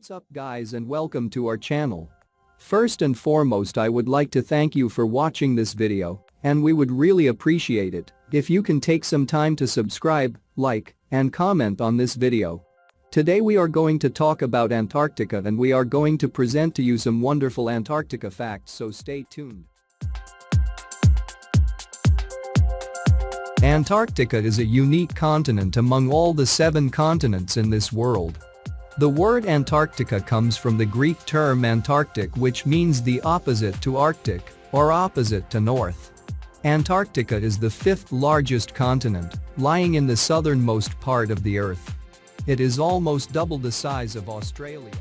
What's up guys and welcome to our channel. First and foremost I would like to thank you for watching this video, and we would really appreciate it if you can take some time to subscribe, like, and comment on this video. Today we are going to talk about Antarctica and we are going to present to you some wonderful Antarctica facts, so stay tuned. Antarctica is a unique continent among all the 7 continents in this world. The word Antarctica comes from the Greek term Antarctic, which means the opposite to Arctic or opposite to North. Antarctica is the 5th largest continent, lying in the southernmost part of the Earth. It is almost double the size of Australia.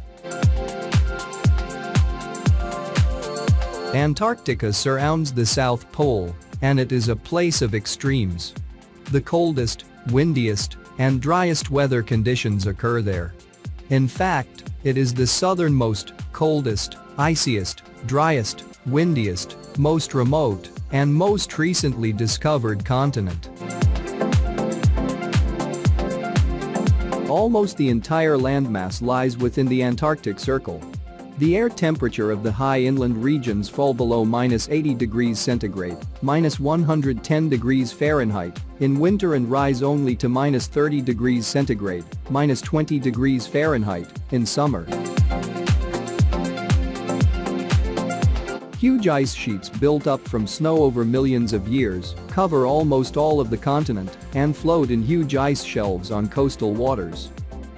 Antarctica surrounds the South Pole, and it is a place of extremes. The coldest, windiest, and driest weather conditions occur there. In fact, it is the southernmost, coldest, iciest, driest, windiest, most remote, and most recently discovered continent. Almost the entire landmass lies within the Antarctic Circle. The air temperature of the high inland regions fall below -80 degrees centigrade, -110 degrees Fahrenheit, in winter and rise only to -30 degrees centigrade, -20 degrees Fahrenheit, in summer. Huge ice sheets built up from snow over millions of years cover almost all of the continent and float in huge ice shelves on coastal waters.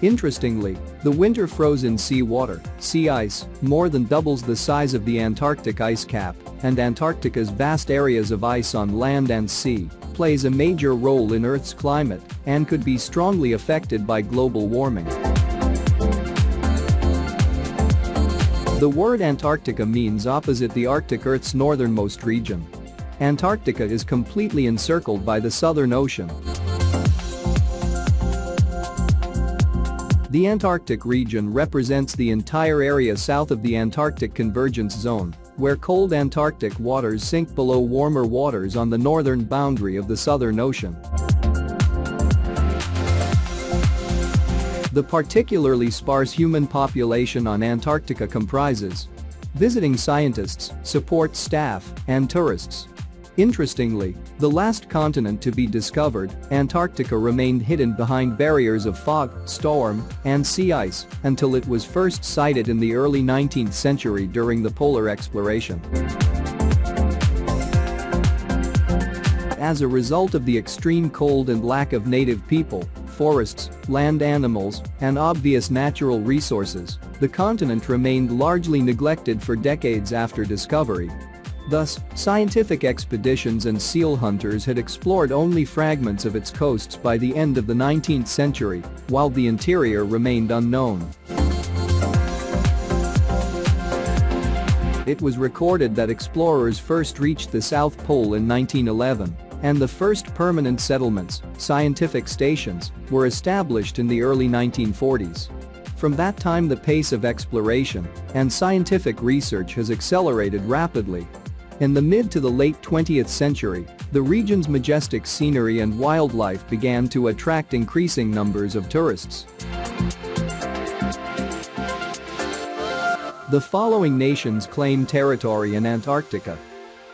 Interestingly, the winter frozen sea water, sea ice, more than doubles the size of the Antarctic ice cap, and Antarctica's vast areas of ice on land and sea plays a major role in Earth's climate and could be strongly affected by global warming. The word Antarctica means opposite the Arctic, Earth's northernmost region. Antarctica is completely encircled by the Southern Ocean. The Antarctic region represents the entire area south of the Antarctic Convergence Zone, where cold Antarctic waters sink below warmer waters on the northern boundary of the Southern Ocean. The particularly sparse human population on Antarctica comprises visiting scientists, support staff, and tourists. Interestingly, the last continent to be discovered, Antarctica remained hidden behind barriers of fog, storm, and sea ice until it was first sighted in the early 19th century during the polar exploration. As a result of the extreme cold and lack of native people, forests, land animals, and obvious natural resources, the continent remained largely neglected for decades after discovery. Thus, scientific expeditions and seal hunters had explored only fragments of its coasts by the end of the 19th century, while the interior remained unknown. It was recorded that explorers first reached the South Pole in 1911, and the first permanent settlements, scientific stations, were established in the early 1940s. From that time the pace of exploration and scientific research has accelerated rapidly. In the mid to the late 20th century, the region's majestic scenery and wildlife began to attract increasing numbers of tourists. The following nations claim territory in Antarctica.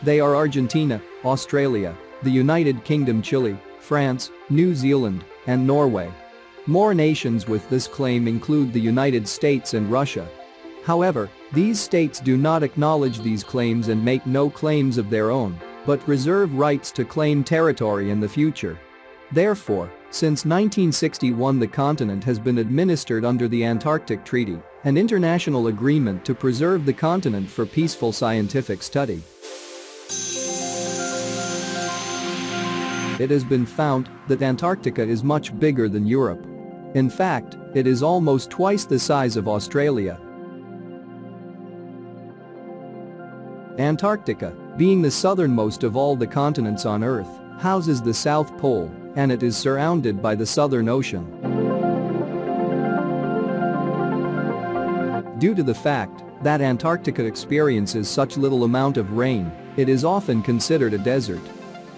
They are Argentina, Australia, the United Kingdom, Chile, France, New Zealand, and Norway. More nations with this claim include the United States and Russia. However, these states do not acknowledge these claims and make no claims of their own, but reserve rights to claim territory in the future. Therefore, since 1961 the continent has been administered under the Antarctic Treaty, an international agreement to preserve the continent for peaceful scientific study. It has been found that Antarctica is much bigger than Europe. In fact, it is almost twice the size of Australia. Antarctica, being the southernmost of all the continents on Earth, houses the South Pole, and it is surrounded by the Southern Ocean. Due to the fact that Antarctica experiences such little amount of rain, it is often considered a desert.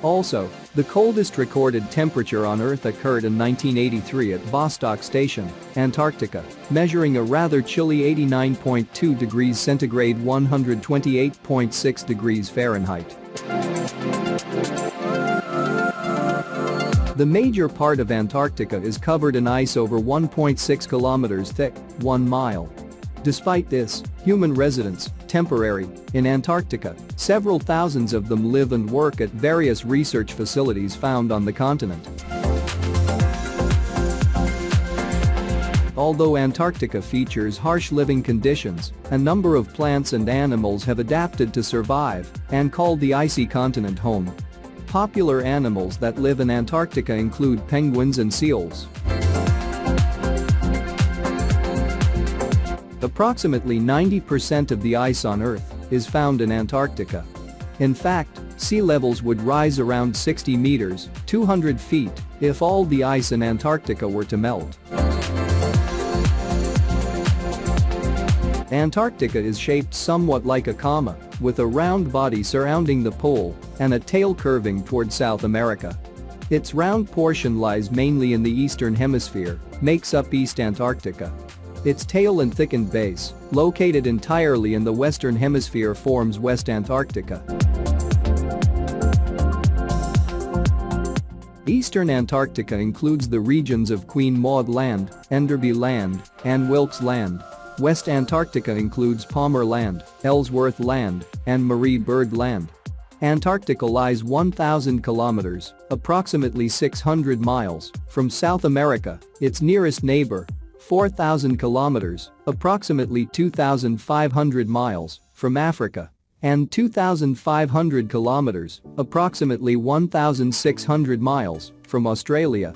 Also, the coldest recorded temperature on Earth occurred in 1983 at Vostok Station, Antarctica, measuring a rather chilly 89.2 degrees centigrade 128.6 degrees Fahrenheit. The major part of Antarctica is covered in ice over 1.6 kilometers thick, 1 mile. Despite this, human residents, temporary, in Antarctica, several thousands of them live and work at various research facilities found on the continent. Although Antarctica features harsh living conditions, a number of plants and animals have adapted to survive and called the icy continent home. Popular animals that live in Antarctica include penguins and seals. Approximately 90% of the ice on Earth is found in Antarctica. In fact, sea levels would rise around 60 meters, 200 feet, if all the ice in Antarctica were to melt. Antarctica is shaped somewhat like a comma, with a round body surrounding the pole and a tail curving toward South America. Its round portion lies mainly in the eastern hemisphere, makes up East Antarctica. Its tail and thickened base, located entirely in the western hemisphere, forms West Antarctica. Eastern Antarctica includes the regions of Queen Maud Land, Enderby Land, and Wilkes Land. West Antarctica includes Palmer Land, Ellsworth Land, and Marie Byrd Land. Antarctica lies 1,000 kilometers, approximately 600 miles, from South America, its nearest neighbor, 4,000 kilometers, approximately 2,500 miles, from Africa, and 2,500 kilometers, approximately 1,600 miles, from Australia.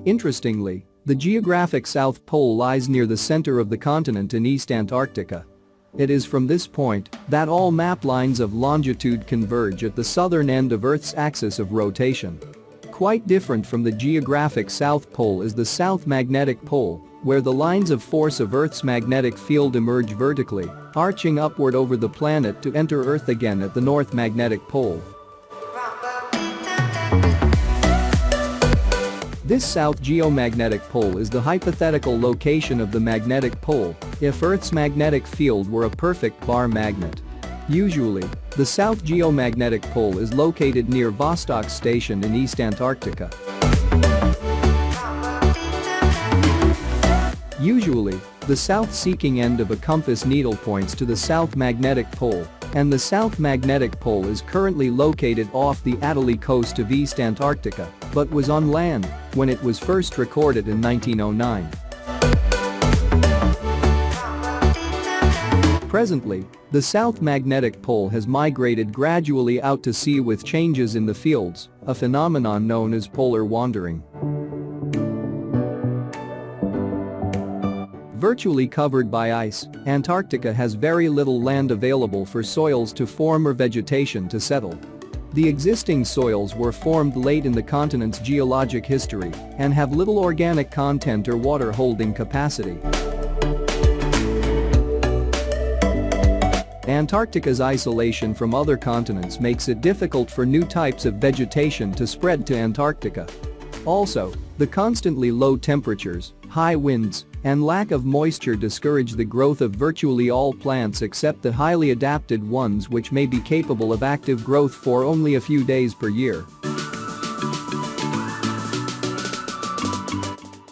Interestingly, the geographic South Pole lies near the center of the continent in East Antarctica. It is from this point that all map lines of longitude converge at the southern end of Earth's axis of rotation. Quite different from the geographic South Pole is the South Magnetic Pole, where the lines of force of Earth's magnetic field emerge vertically, arching upward over the planet to enter Earth again at the North Magnetic Pole. This south geomagnetic pole is the hypothetical location of the magnetic pole if Earth's magnetic field were a perfect bar magnet. Usually, the south geomagnetic pole is located near Vostok Station in East Antarctica. Usually, the south-seeking end of a compass needle points to the south magnetic pole, and the south magnetic pole is currently located off the Adélie coast of East Antarctica, but was on land when it was first recorded in 1909. Presently, the South Magnetic Pole has migrated gradually out to sea with changes in the fields, a phenomenon known as polar wandering. Virtually covered by ice, Antarctica has very little land available for soils to form or vegetation to settle. The existing soils were formed late in the continent's geologic history and have little organic content or water holding capacity. Antarctica's isolation from other continents makes it difficult for new types of vegetation to spread to Antarctica. Also, the constantly low temperatures, high winds, and lack of moisture discourage the growth of virtually all plants except the highly adapted ones, which may be capable of active growth for only a few days per year.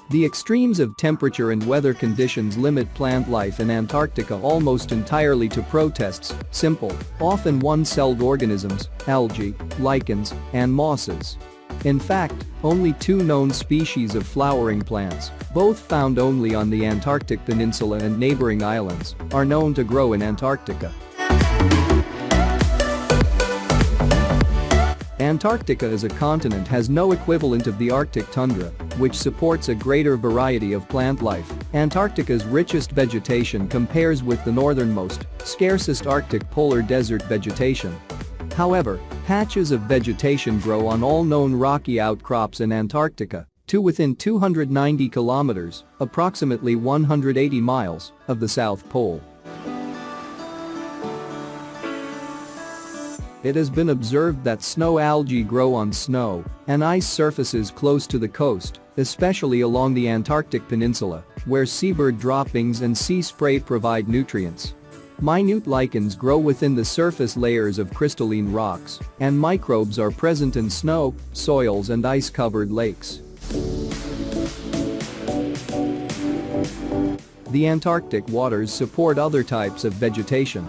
The extremes of temperature and weather conditions limit plant life in Antarctica almost entirely to protists, simple, often one-celled organisms, algae, lichens, and mosses. In fact, only 2 known species of flowering plants, both found only on the Antarctic Peninsula and neighboring islands, are known to grow in Antarctica. Antarctica as a continent has no equivalent of the Arctic tundra, which supports a greater variety of plant life. Antarctica's richest vegetation compares with the northernmost, scarcest Arctic polar desert vegetation. However, patches of vegetation grow on all known rocky outcrops in Antarctica, to within 290 kilometers, approximately 180 miles, of the South Pole. It has been observed that snow algae grow on snow and ice surfaces close to the coast, especially along the Antarctic peninsula, where seabird droppings and sea spray provide nutrients. Minute lichens grow within the surface layers of crystalline rocks, and microbes are present in snow, soils and ice-covered lakes. The Antarctic waters support other types of vegetation.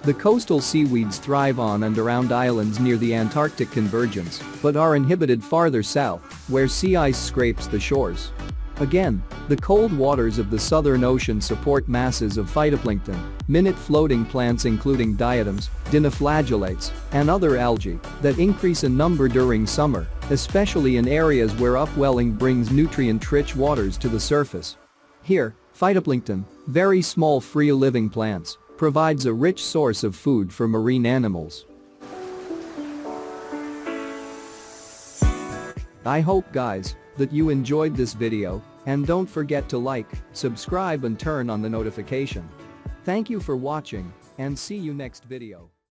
The coastal seaweeds thrive on and around islands near the Antarctic convergence, but are inhibited farther south, where sea ice scrapes the shores. Again, the cold waters of the Southern Ocean support masses of phytoplankton, minute-floating plants including diatoms, dinoflagellates, and other algae that increase in number during summer, especially in areas where upwelling brings nutrient-rich waters to the surface. Here, phytoplankton, very small free-living plants, provides a rich source of food for marine animals. I hope, guys, that you enjoyed this video, and don't forget to like, subscribe and turn on the notification. Thank you for watching, and see you next video.